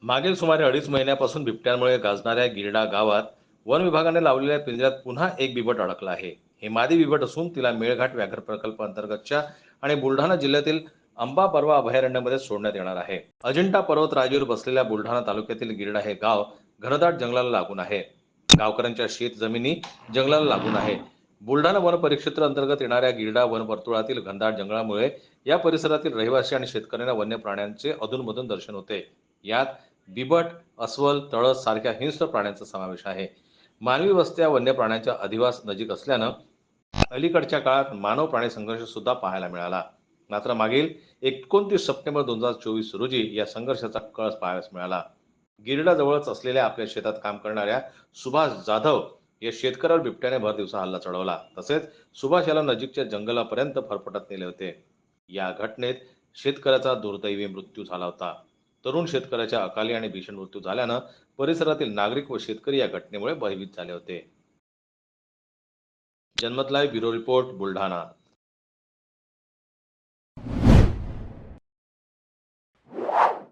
मागील सुमारे 2.5 महिन्यापासून बिबट्यांमुळे गाजणाऱ्या गिरडा गावात वन विभागाने लावलेल्या पिंजऱ्यात पुन्हा एक बिबट अडकला आहे. हे मादी बिबट असून तिला मेळघाट व्याघ्र प्रकल्प अंतर्गतच्या आणि बुलढाणा जिल्ह्यातील अंबा पर्वा अभयारण्यामध्ये सोडण्यात येणार आहे. अजिंठा पर्वत राजीवर बसलेल्या बुलढाणा तालुक्यातील गिरडा हे गाव घनदाट जंगलाला लागून आहे. गावकऱ्यांच्या शेत जमिनी जंगलाला लागून आहे. बुलढाणा वन परिक्षेत्र अंतर्गत येणाऱ्या गिरडा वन वर्तुळातील घनदाट जंगलामुळे या परिसरातील रहिवासी आणि शेतकऱ्यांना वन्य प्राण्यांचे अधूनमधून दर्शन होते. यात बिबट, अस्वल, तळस सारख्या हिंस्र प्राण्यांचा समावेश आहे. मानवी वस्त्या वन्य प्राण्यांच्या अधिवास नजीक असल्यानं अलीकडच्या काळात मानव प्राणी संघर्ष सुद्धा पाहायला मिळाला. मात्र मागील 29 सप्टेंबर 2024 रोजी या संघर्षाचा कळस पाहायला मिळाला. गिरडाजवळच असलेल्या आपल्या शेतात काम करणाऱ्या सुभाष जाधव या शेतकऱ्यावर बिबट्याने भर दिवसा हल्ला चढवला. तसेच सुभाष याला नजीकच्या जंगलापर्यंत फरफटत नेले होते. या घटनेत शेतकऱ्याचा दुर्दैवी मृत्यू झाला होता. तरुण शेतकऱ्याच्या अकाली आणि भीषण मृत्यू झाल्यानं परिसरातील नागरिक व शेतकरी या घटनेमुळे भयभीत झाले होते. जनमत लाईव्ह ब्युरो रिपोर्ट बुलढाणा.